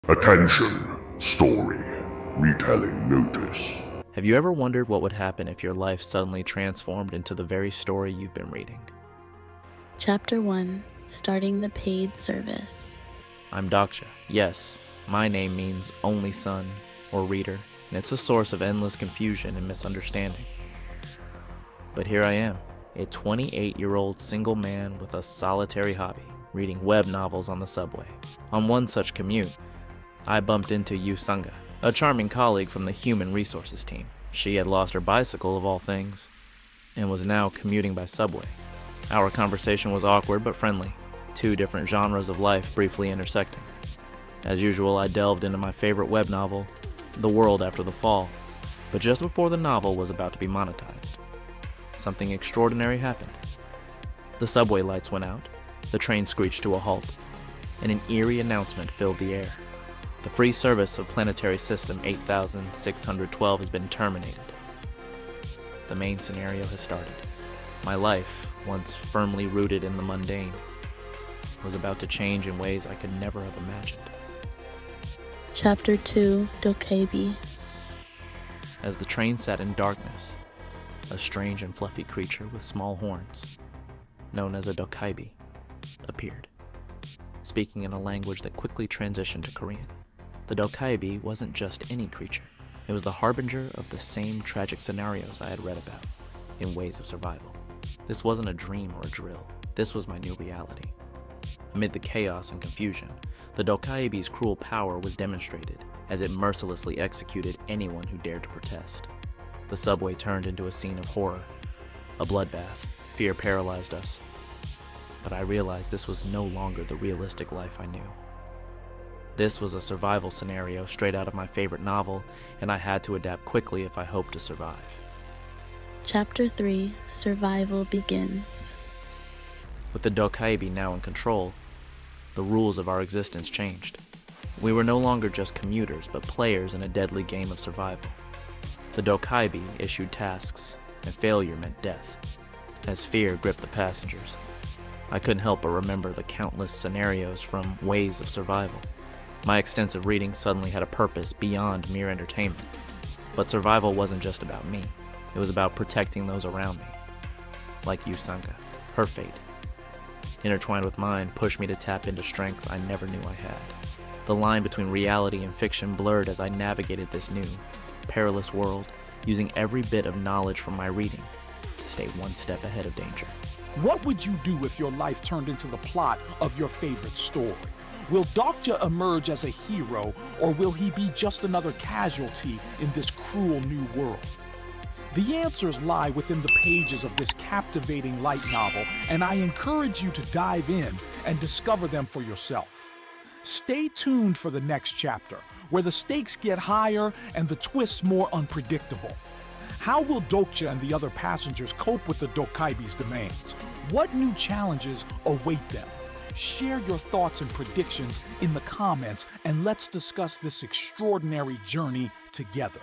Attention, story, retelling notice. Have you ever wondered what would happen if your life suddenly transformed into the very story you've been reading? Chapter 1, Starting the Paid Service. I'm Dokja. Yes, my name means only son or reader, and it's a source of endless confusion and misunderstanding. But here I am, a 28-year-old single man with a solitary hobby, reading web novels on the subway. On one such commute, I bumped into Yusanga, a charming colleague from the human resources team. She had lost her bicycle of all things, and was now commuting by subway. Our conversation was awkward but friendly, two different genres of life briefly intersecting. As usual, I delved into my favorite web novel, The World After the Fall, but just before the novel was about to be monetized, something extraordinary happened. The subway lights went out, the train screeched to a halt, and an eerie announcement filled the air. The free service of Planetary System 8612 has been terminated. The main scenario has started. My life, once firmly rooted in the mundane, was about to change in ways I could never have imagined. Chapter 2, Dokkaebi. As the train sat in darkness, a strange and fluffy creature with small horns, known as a Dokkaebi, appeared, speaking in a language that quickly transitioned to Korean. The Dokkaebi wasn't just any creature. It was the harbinger of the same tragic scenarios I had read about in Ways of Survival. This wasn't a dream or a drill. This was my new reality. Amid the chaos and confusion, the Dokkaebi's cruel power was demonstrated as it mercilessly executed anyone who dared to protest. The subway turned into a scene of horror, a bloodbath. Fear paralyzed us. But I realized this was no longer the realistic life I knew. This was a survival scenario straight out of my favorite novel, and I had to adapt quickly if I hoped to survive. Chapter 3, Survival Begins. With the Dokkaebi now in control, the rules of our existence changed. We were no longer just commuters, but players in a deadly game of survival. The Dokkaebi issued tasks, and failure meant death. As fear gripped the passengers, I couldn't help but remember the countless scenarios from Ways of Survival. My extensive reading suddenly had a purpose beyond mere entertainment. But survival wasn't just about me. It was about protecting those around me. Like Yusanga. Her fate, intertwined with mine, pushed me to tap into strengths I never knew I had. The line between reality and fiction blurred as I navigated this new, perilous world, using every bit of knowledge from my reading to stay one step ahead of danger. What would you do if your life turned into the plot of your favorite story? Will Dokja emerge as a hero, or will he be just another casualty in this cruel new world? The answers lie within the pages of this captivating light novel, and I encourage you to dive in and discover them for yourself. Stay tuned for the next chapter, where the stakes get higher and the twists more unpredictable. How will Dokja and the other passengers cope with the Dokkaebi's demands? What new challenges await them? Share your thoughts and predictions in the comments, and let's discuss this extraordinary journey together.